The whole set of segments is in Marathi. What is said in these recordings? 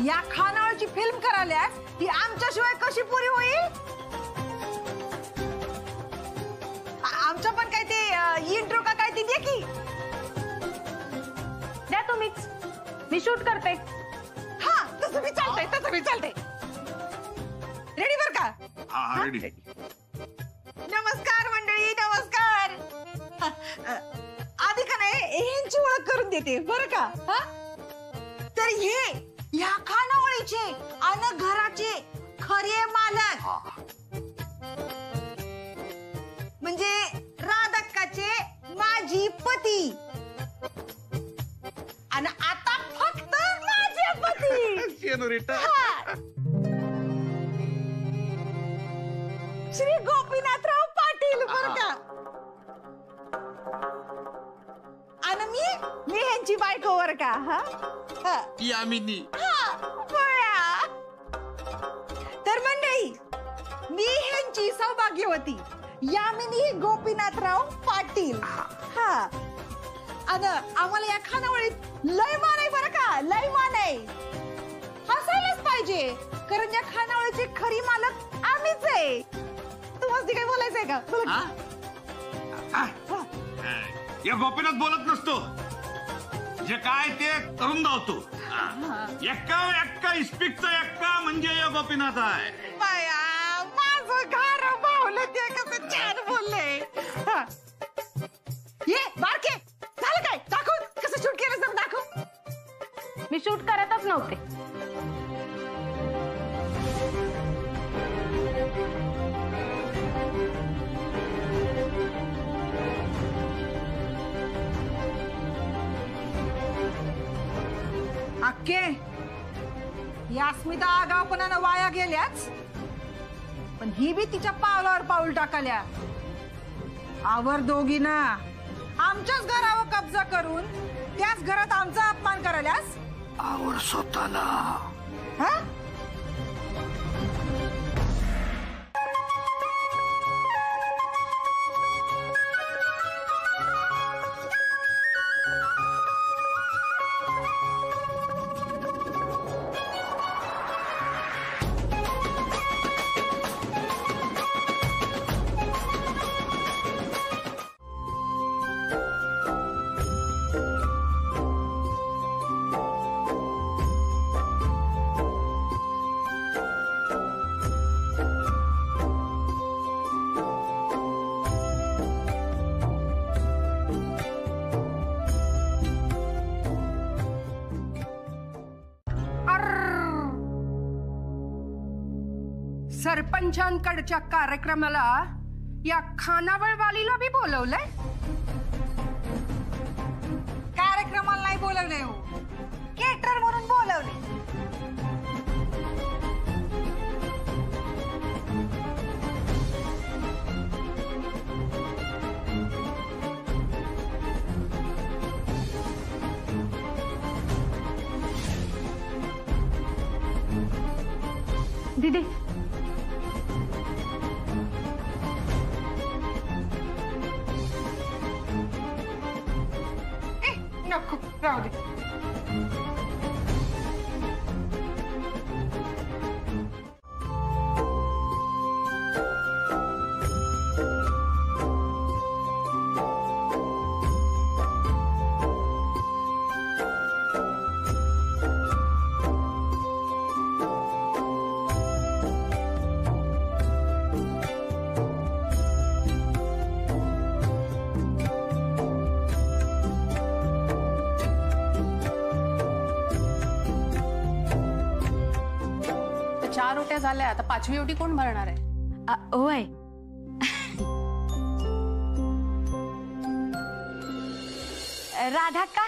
या खानावळची फिल्म करायल्यास ती आमच्याशिवाय कशी पुरी होईल? आमच्या पण काय ते इंट्रो का काय ती दे की. द्या तुम्हीच, मी शूट करते. हा तसं मी चालतंय, तसं मी चालतंय. रेडी बर का? हा रेडी. नमस्कार मंडळी, नमस्कार. आधी का नाही यांची ओळख करून देते बरं का. तर हे या खानावळीचे आणि घराचे खरे मालक म्हणजे राधक्काचे माझी पती आणि आता फक्त माझे पती श्री गोपीनाथराव पाटील बरं का. आणि मी ह्यांची बायको बरं का. यामिनी. तर मंडळी मी ह्यांची सौभाग्यवती यामिनी गोपीनाथराव पाटील. हा आणि आम्हाला या खानावळीत लय मान आहे बरं का, लय मान आहे. हसायलाच पाहिजे कारण या खानावळीचे खरी मालक आम्हीच आहे. तुम्हाला काही बोलायचंय का? या गोपीनाथ बोलत नसतो, जे काय ते करून धावतो. एक्का इस्पिकचा एक्का म्हणजे या गोपीनाथ आहे. बाया माझं घर भावलं ते कसं छान बोलले. ये बारके झालं काय? दाखव कसं शूट केलं जर दाखव. मी शूट करतच नव्हते. अक्के या स्मिता आगावपणानं वाया गेल्याच, पण ही बी तिच्या पावलावर पाऊल टाकल्या. आवर दोघींना आमच्याच घरावर कब्जा करून त्याच घरात आमचा अपमान करायल्यास. आवर स्वतःला. हा सरपंचांकडच्या कार्यक्रमाला या खानावळवालीला बी बोलवलंय. कार्यक्रमाला नाही बोलवलंय हो, केटर म्हणून बोलवले. दीदी नको राहू दे. चार रोट्या झाल्या, आता पाचवी ओटी कोण भरणार आहे? ओय राधा का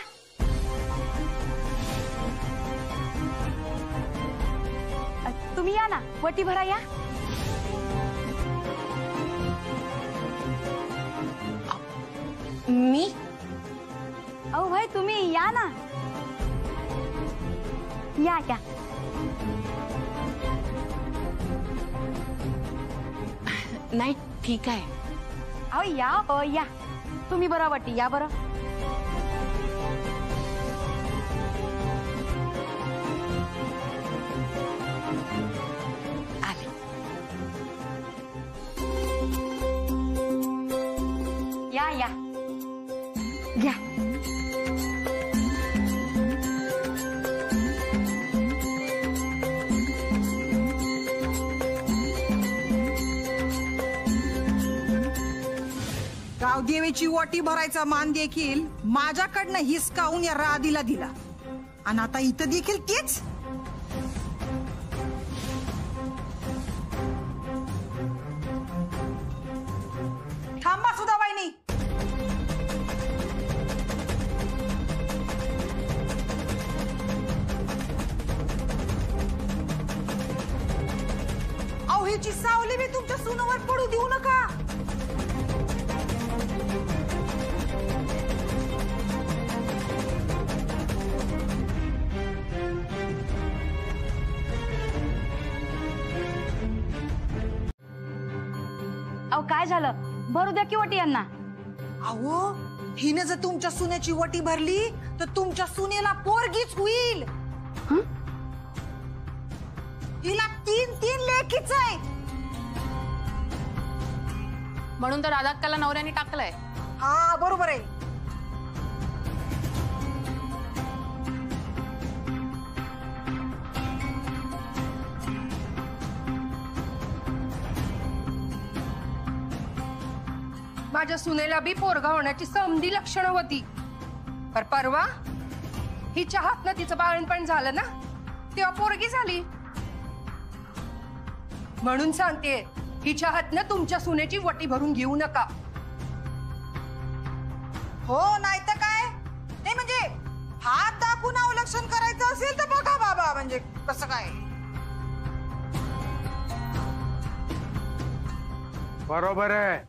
तुम्ही या ना, वटी भरा या. मी? अहो भाई तुम्ही या ना, या क्या. नाही ठीक आहे. अहो या या तुम्ही बरं वटी या बरं. घ्या. गावदेवीची ओटी भरायचा मान देखील माझ्याकडनं हिसकावून या राधीला दिला आणि आता इथं देखील तेच. थांबा सुधाबाईनी. अहो ह्याची सावली मी तुमच्या सुनावर पडू देऊ नका. अहो काय झालं? भरू द्या की वटी यांना. अहो हिने जर तुमच्या सुनेची वटी भरली तर तुमच्या सुनेला पोरगीच होईल. हिला 3 लेकीच आहे. म्हणून तर राधाक्काला नवऱ्याने टाकलंय. हा बरोबर आहे. माझ्या सुनेला बी पोरगा होण्याची समधी लक्षणं होती. पर परवा हिच्या हातनं तिचं बाळणपण झालं ना, तेव्हा पोरगी झाली. म्हणून सांगते, हिच्या हातनं तुमच्या सुनेची वटी भरून घेऊ नका. हो नाही तर काय. नाही म्हणजे हात दाखवून अवलक्षण करायचं असेल तर बघा बाबा, म्हणजे कसं काय. बरोबर आहे.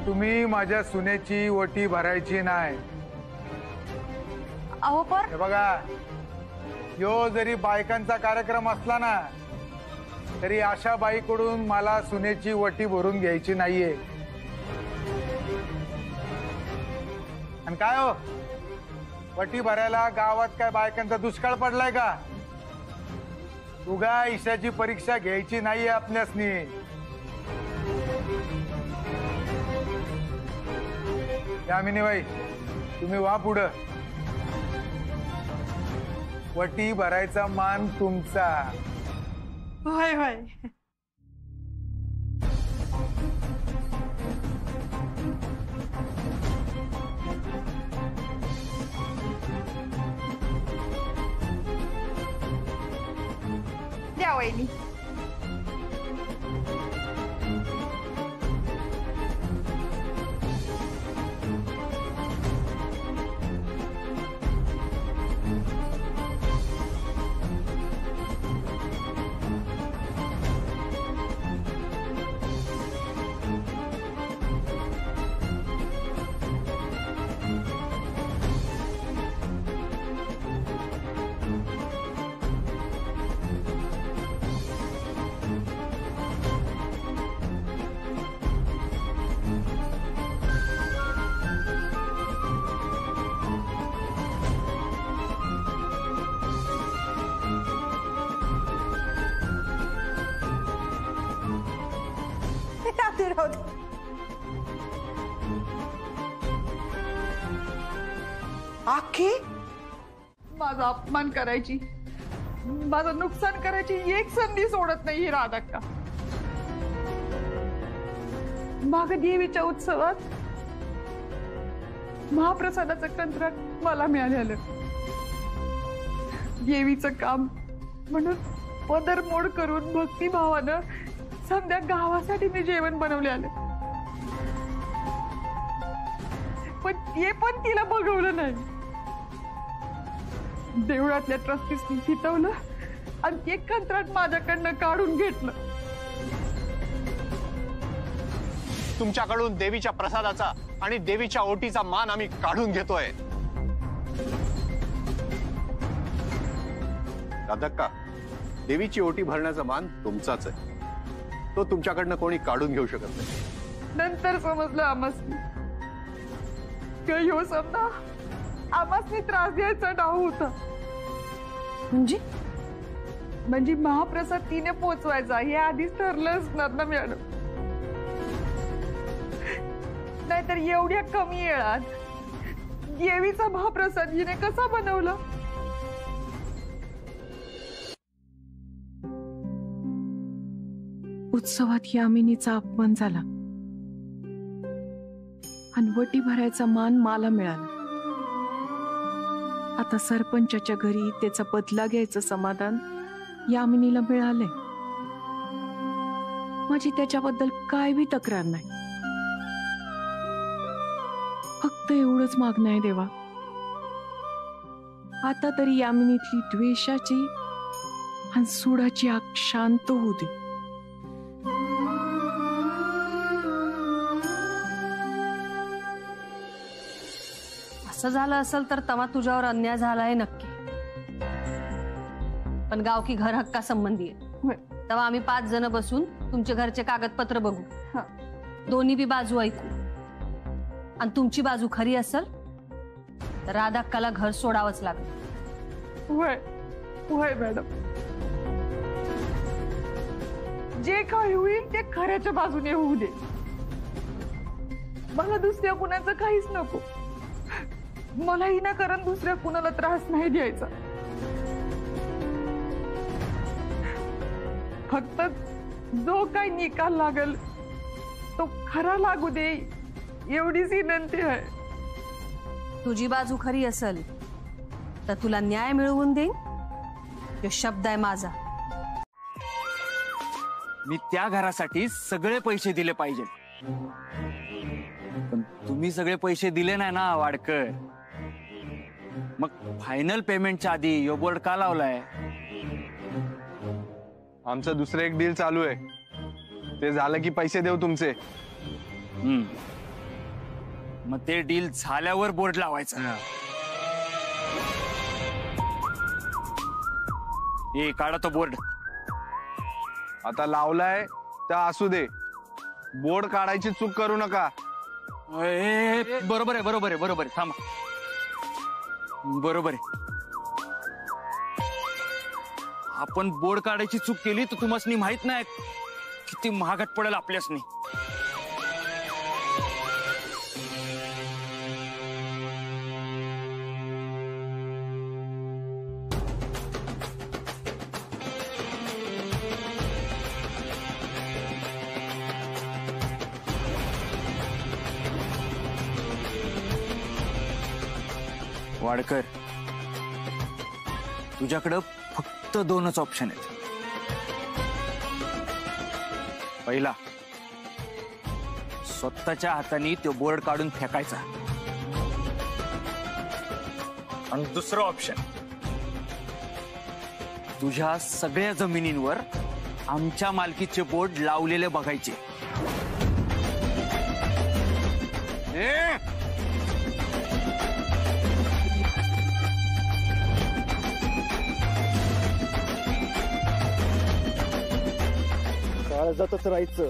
तुम्ही माझ्या सुनेची ओटी भरायची नाही. अहो पर हे बघा, यो जरी बायकांचा कार्यक्रम असला ना तरी अशा बाईकडून मला सुनेची वटी भरून घ्यायची नाहीये. आणि काय हो, वटी भरायला गावात काय बायकांचा दुष्काळ पडलाय का? उगा ईशाची परीक्षा घ्यायची नाहीये आपल्यासनी. यामिनीबाई तुम्ही वा पुढं. वटी भरायचा मान तुमचा. होय होय. द्या वहिनी. आखी माझा अपमान करायची, माझं नुकसान करायची एक संधी सोडत नाही ही राधाक्का. माग देवीच्या उत्सवात महाप्रसादाचं कंत्राट मला मिळालेलं. देवीचं काम म्हणून पदरमोड करून भक्तिभावानं समध्या गावासाठी मी जेवण बनवले आले. पण ते पण तिला बघवलं नाही. देवळातल्या ट्रस्टीसनी फितवलं आणि ते कंत्राट माझ्याकडनं काढून घेतलं. तुमच्याकडून देवीच्या प्रसादाचा आणि देवीच्या ओटीचा मान आम्ही काढून घेतोय. राधाक्का, देवीची ओटी भरण्याचा मान तुमचाच आहे. तो तुमच्याकडनं कोणी काढून घेऊ शकत नाही. नंतर समजलं आमासनी ह्यो समजा आमासनी त्रास द्यायचा डाव होता. म्हणजे महाप्रसाद तिने पोचवायचा हे आधीच ठरलं असणार ना मॅडम. नाहीतर एवढ्या कमी वेळात देवीचा महाप्रसाद हिने कसा बनवला? उत्सवात यामिनीचा अपमान झाला आणि वटी भरायचा मान मला मिळाला. आता सरपंचाच्या घरी त्याचा बदला घ्यायचं समाधान यामिनीला मिळालंय. माझी त्याच्याबद्दल काय बी तक्रार नाही. फक्त एवढंच मागणं आहे देवा, आता तरी यामिनीतली द्वेषाची आणि सुडाची आग शांत होऊ दे. असं झालं असेल तर तवा तुझ्यावर अन्याय झालाय नक्की. पण गावकी घर हक्का संबंधी आहे. तेव्हा आम्ही 5 जण बसून तुमच्या घरचे कागदपत्र बघू, दोन्ही बी बाजू ऐकू, आणि तुमची बाजू खरी असेल तर राधाक्काला घर सोडावंच लागेल. होय मॅडम, जे काही होईल ते खऱ्याच्या बाजूने होऊ दे. मला दुसऱ्या कुणाचं काहीच नको. मलाही ना कारण दुसऱ्या कुणाला त्रास नाही द्यायचा. फक्त जो काही निकाल लागल तो खरा लागू दे, एवढीच विनंती आहे. तुझी बाजू खरी असेल तर तुला न्याय मिळवून देईन, तो शब्द आहे माझा. मी त्या घरासाठी सगळे पैसे दिले पाहिजे, पण तुम्ही सगळे पैसे दिले नाही ना वाडकर. मग फायनल पेमेंटच्या आधी यो बोर्ड का लावलाय? आमचं दुसरं एक डील चालू आहे, ते झालं की पैसे देऊ तुमचे. मग ते डील झाल्यावर बोर्ड लावायचा. ए काढा तो बोर्ड. आता लावलाय तर असू दे, बोर्ड काढायची चूक करू नका. बरोबर आहे थांबा. बरोबर आहे, आपण बोर्ड काढायची चूक केली तर तुम्हाला माहित नाही किती महागात पडेल आपल्यासनी. वाडकर, तुझ्याकडं फक्त 2च ऑप्शन आहेत. पहिला, स्वतःच्या हाताने तो बोर्ड काढून फेकायचा, आणि दुसरं ऑप्शन, तुझ्या सगळ्या जमिनींवर आमच्या मालकीचे बोर्ड लावलेले बघायचे. काळजातच राहायचं,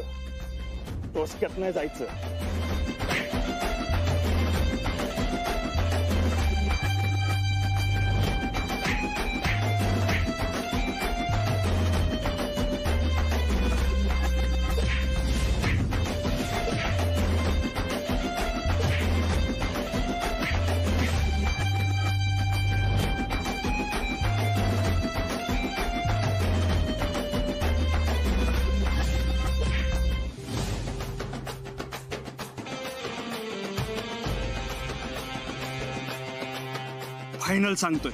डोसक्यात नाही जायचं. फायनल सांगतोय,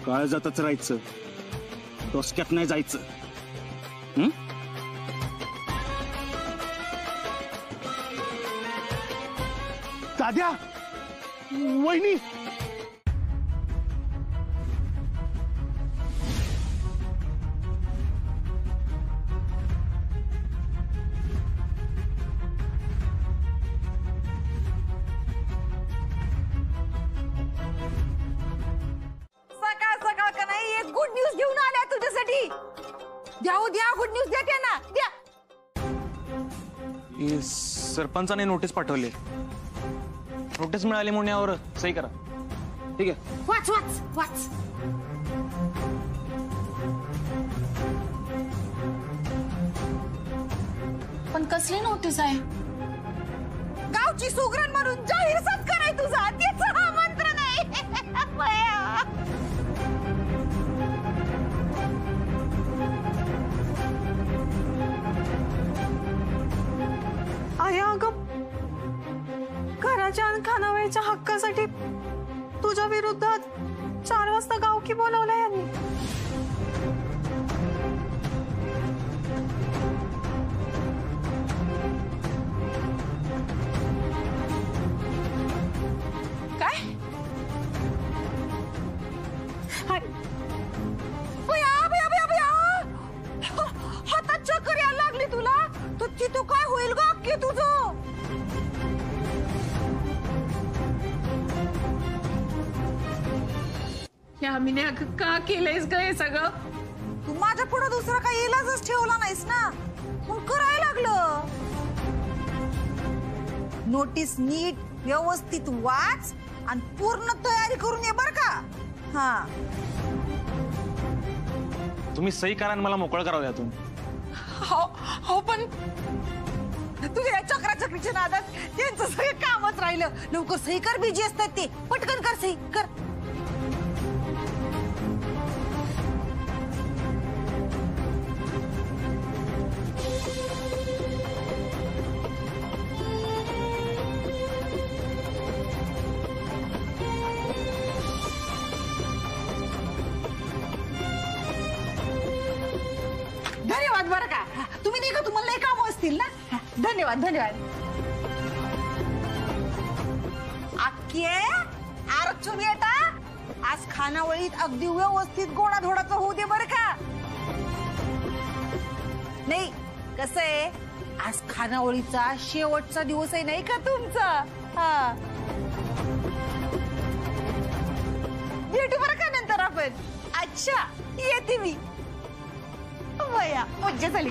काळजातच राहायचं, डोसक्यात नाही जायचं. दाद्या, वहिनी, गुड न्यूज घेऊन आल्या तुझ्यासाठी. द्या गुड न्यूज द्या त्यांना, द्या. सरपंचाने नोटीस पाठवली, नोटीस मिळाली म्हणून यावर सही करा. ठीक आहे, वाच वाच वाच. पण कसली नोटीस आहे? गावची सुगरण म्हणून जाहीर सत्कार आहे तुझा, त्याचं आमंत्रण आहे. बया. आया अगं, घराच्या आणि खानावळीच्या हक्कासाठी तुझ्या विरोधात 4 वाजता गावकी बोलवलंय यांनी. काय? बया, बया, बया, बया. हातात चक्कर यायला लागली तुला, तर तिथं काय होईल ग अक्की तुझं? यामिने अगं का केलंयस ग हे सगळं? तू माझ्या पुढे दुसरा काही इलाजच ठेवला नाहीस ना, मग करायला लागलं. नोटीस नीट व्यवस्थित वाच आणि पूर्ण तयारी करून ये बर का. हा, तुम्ही सही करा आणि मला मोकळं करावं यातून. हो पण तुझ्या चक्राचक्रीच्या नादात त्यांचं सगळं कामच राहिलं. लवकर सही कर, बिजी असतात ते. पटकन कर सही कर. धन्यवाद बरं का. तुम्ही नाही का, तुम्हाला लई काम असतील ना. धन्यवाद धन्यवाद. आख्ये आरक्षण येता आज खानावळीत अगदी व्यवस्थित गोडाधोडाचं होऊ दे बरं का. नाही कसं आहे, आज खानावळीचा शेवटचा दिवस आहे नाही का तुमचा. हा, भेटू बरं का नंतर आपण. अच्छा, येते मी. बया, मज्जा झाली.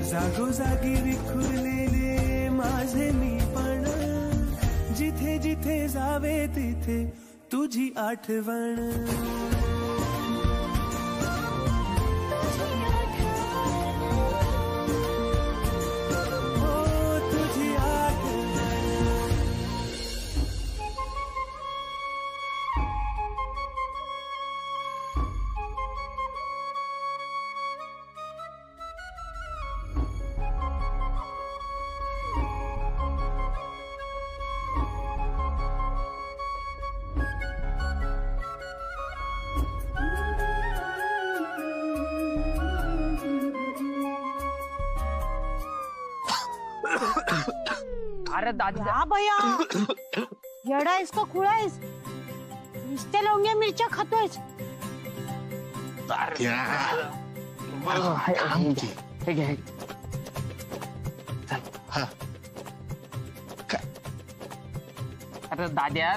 जागोजागी विखुरलेले माझे मी पण, जिथे जिथे जावे तिथे तुझी आठवण. तुझी आठवण. अरे दादा भैया, येडायस का खुळायस? नुसत्या लवंग्या मिरच्या खातोयस. अरे दाद्या,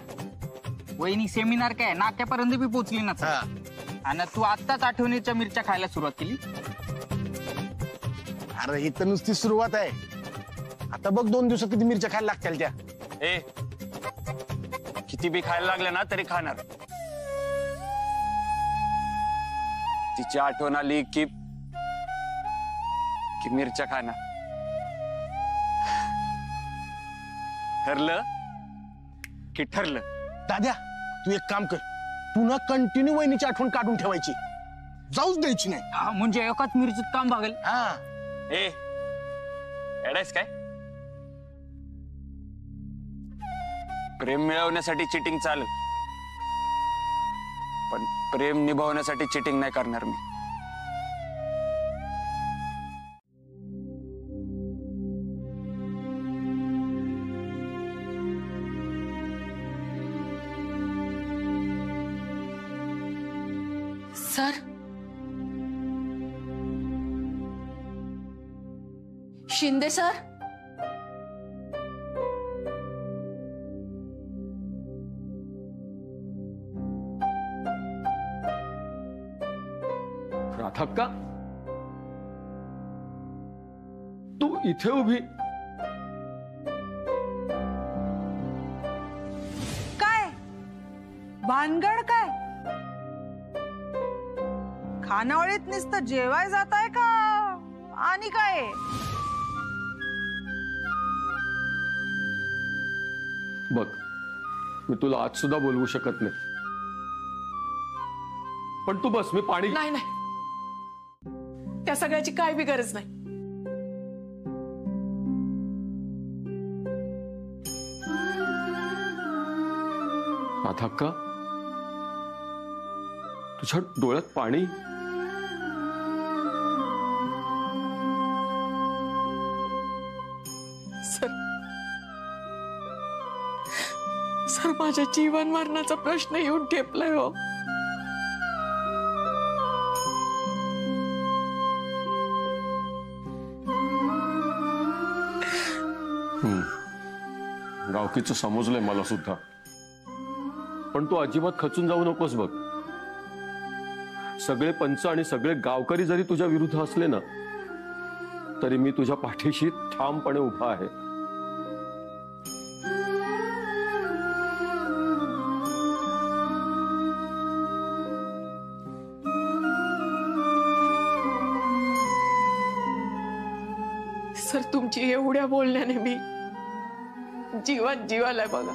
वहिनी सेमिनार काय नाक्यापर्यंत बी पोचली ना. आणि तू आत्ताच आठवणीच्या मिरच्या खायला सुरुवात केली. अरे ही तर नुसती सुरुवात आहे. आता बघ 2 दिवसात किती मिरच्या खायला लागतील त्या. ए, किती बी खायला लागल्या ना तरी खाणार. तिची आठवण आली की मिरच्या खाणार. ठरलं की ठरलं. दाद्या, तू एक काम कर, तू ना कंटिन्यू वहिनीची आठवण काढून ठेवायची, जाऊच द्यायची नाही. म्हणजे एकाच मिरचीत काम भागेल. हा, ए एडायस काय? प्रेम मिळवण्यासाठी चिटिंग चालेल, पण प्रेम निभावण्यासाठी चिटिंग नाही करणार मी. सर, शिंदे सर, आता का तू इथे उभी? काय भानगड काय? खानावळीत नुसतं जेवाय जाताय का आणि काय? बघ, मी तुला आज सुद्धा बोलवू शकत नाही, पण तू बस, मी पाणी. नाही नाही, त्या सगळ्याची काय बी गरज नाही. आता का तुझ्या डोळ्यात पाणी? सर माझ्या जीवन मरणाचा प्रश्न येऊन ठेपलाय हो. गावकीचं समजलंय मला सुद्धा, पण तू अजिबात खचून जाऊ नकोस. बघ, सगळे पंच आणि सगळे गावकरी जरी तुझ्या विरुद्ध असले ना, तरी मी तुझ्या पाठीशी ठामपणे उभा आहे. सर तुमची एवढ्या बोलण्याने मी जीवात जीवालाय बघा.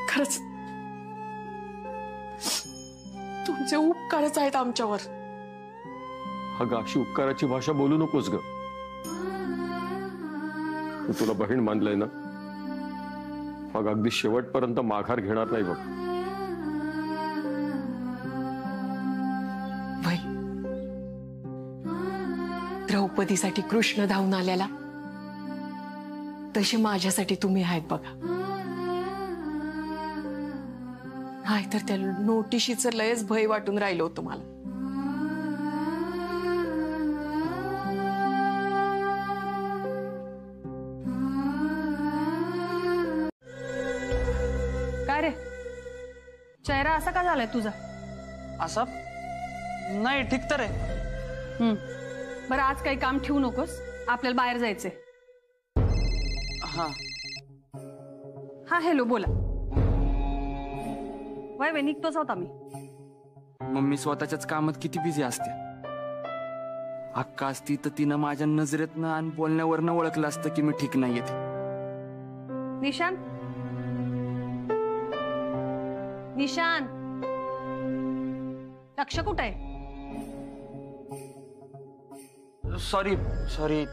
खरंच तुमचे उपकारच आहेत आमच्यावर. अगं, अशी उपकाराची भाषा बोलू नकोस ग. तू तुला बहीण मानलंय ना, मग अगदी शेवटपर्यंत माघार घेणार नाही बघ. द्रौपदीसाठी कृष्ण धावून आल्याला तसे माझ्यासाठी तुम्ही आहेत बघा. नाहीतर त्या नोटिशीचं लयच भय वाटून राहिलं होतं मला. काय रे, चेहरा असा का झालाय तुझा? असा नाही, ठीक तर आहे. बरं, आज काही काम ठेवू नकोस, आपल्याला बाहेर जायचंय. हा हा, हॅलो, बोला. वय निघतोच होता मी. मम्मी स्वतःच्याच कामात किती बिझी असते. अक्का असती तर तिनं माझ्या नजरेतनं आणि बोलण्यावरनं ओळखलं असतं की मी ठीक नाहीये. निशान, निशान, लक्ष कुठे आहे? सॉरी सॉरी,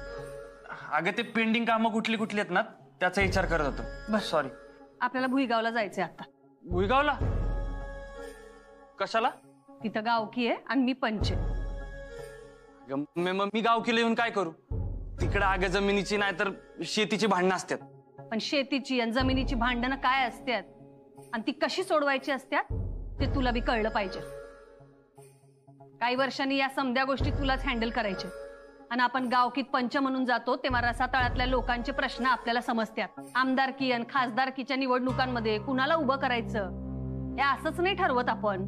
अगं ते पेंडिंग कामं कुठली कुठली आहेत ना, त्याचा विचार करत होतो. बस सॉरी. आपल्याला भुईगावला जायचंय आता. भुईगावला कशाला? तिथं गावकी आहे आणि मी पंच. मी गावकीला येऊन काय करू? तिकडे आगे जमिनीची नाही तर शेतीची भांडणं असतात. पण शेतीची आणि जमिनीची भांडणं काय असतात आणि ती कशी सोडवायची असतात ते तुला बी कळलं पाहिजे. काही वर्षांनी या समध्या गोष्टी तुलाच हँडल करायच्या, आणि आपण गावकीत पंच म्हणून जातो तेव्हा रसातळातल्या लोकांचे प्रश्न आपल्याला समजतात. आमदारकी आणि खासदारकीच्या निवडणुकांमध्ये कुणाला उभं करायचं हे असंच नाही ठरवत आपण.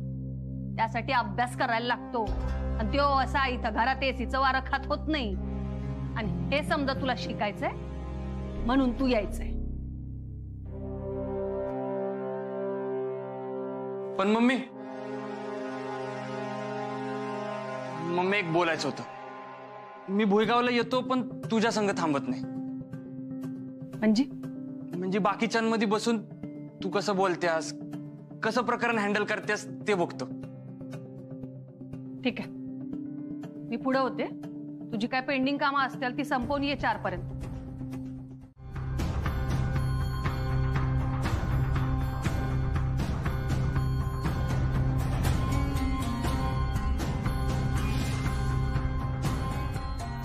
त्यासाठी अभ्यास करायला लागतो, आणि तो असा इथं घरात एसीचं वारं खात होत नाही. आणि हे समजा तुला शिकायचंय म्हणून तू यायचंय. पण मम्मी एक बोलायचं होतं. मी भुईगावला येतो पण तुझ्या संग थांबत नाही. म्हणजे बाकीच्यांमध्ये बसून तू कसं बोलतेस, कसं प्रकरण हँडल करतेस ते बघतो. ठीक आहे, मी पुढे होते. तुझी काय पेंडिंग कामं असतील ती संपवून ये 4 पर्यंत.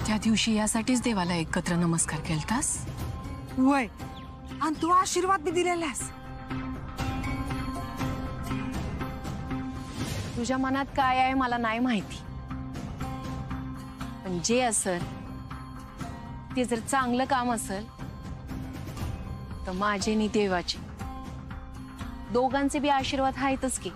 त्या दिवशी यासाठीच देवाला एकत्र नमस्कार केलतास? वय, आणि तू आशीर्वाद बी दिलेलास. तुझ्या मनात काय आहे मला नाही माहिती, पण जे असेल ते जर चांगलं काम असेल तर माझे नि देवाचे दोघांचे बी आशीर्वाद आहेतच की.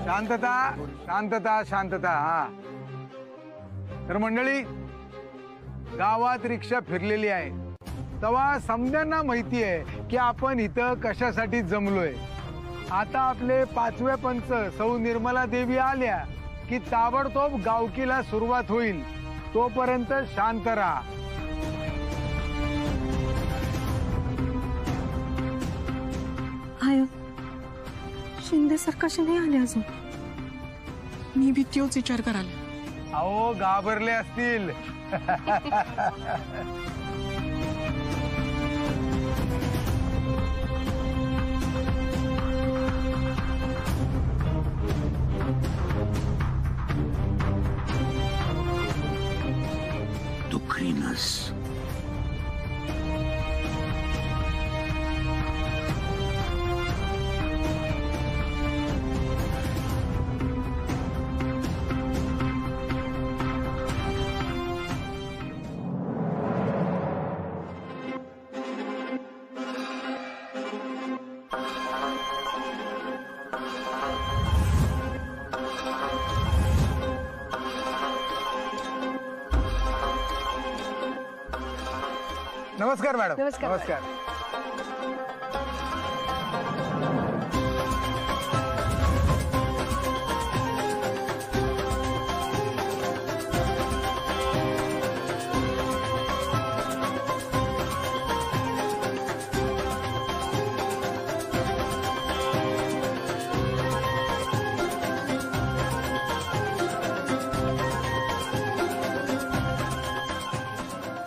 शांतता शांतता शांतता. हा तर मंडळी, गावात रिक्षा फिरलेली आहे तेव्हा समद्यांना माहिती आहे की आपण इथं कशासाठी जमलोय. आता आपले 5वे पंच सौ निर्मला देवी आल्या की ताबडतोब गावकीला सुरुवात होईल. तोपर्यंत शांत राहा. आय शिंदे सर कसे नाही आले अजून? मी बी तोच विचार करायला. अहो घाबरले असतील. दुखरीनस नमस्कार मॅडम. नमस्कार. नमस्कार.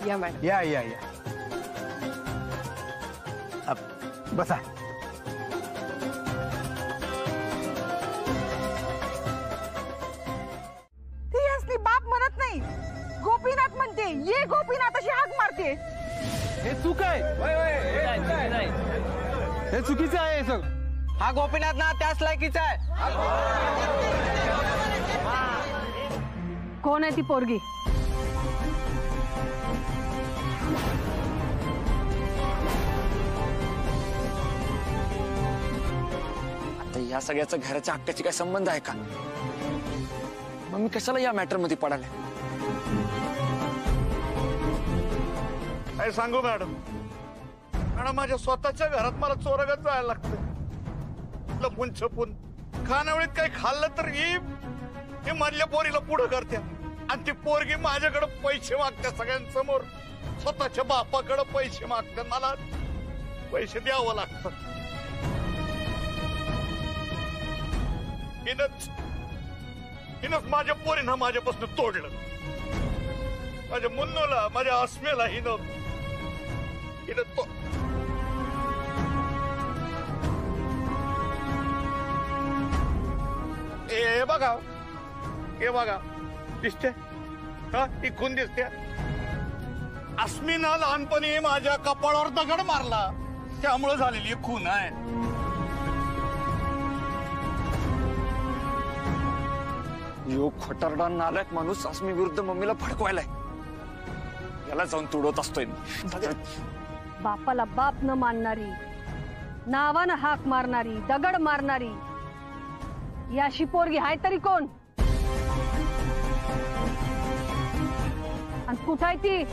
या मॅडम. या या या. बसा. ती असली बाप म्हणत नाही, गोपीनाथ म्हणते. ये गोपीनाथ अशी हाक मारते. हे चूक आहे. हे चुकीचं आहे सर. हा गोपीनाथ ना त्याच लायकीचा आहे. कोण आहे ती पोरगी? या सगळ्याचा घराच्या हक्काची काय संबंध आहे का? मग मी कशाला या मॅटर मध्ये पडाले? काय सांगू मॅडम, मॅडम माझ्या स्वतःच्या घरात मला चोरगत जायला लागतं. लपून छपून खानावळीत काही खाल्लं तर ही मधल्या पोरीला पुढं करते आणि ती पोरगी माझ्याकडे पैसे मागते सगळ्यांसमोर. स्वतःच्या बापाकडे पैसे मागते, मला पैसे द्यावं लागतं. हिनच माझ्या पोरीनं माझ्यापासून तोडलं. माझ्या मुन्नूला, माझ्या अस्मेला हिनं तो हे बघा, हे बघा, दिसते हा, ती खून दिसते. अस्मीनं लहानपणी माझ्या कपाळावर दगड मारला, त्यामुळे झालेली खून आहे. यो खोटारडा नालायक माणूस अस्मी विरुद्ध मम्मीला भडकवायलाय. याला जाऊन तुडवत असतोय. बापाला बाप न मानणारी, नावानं हाक मारणारी, दगड मारणारी, याशी पोरगी हाय तरी कोण? आणि कुठं आहे ती?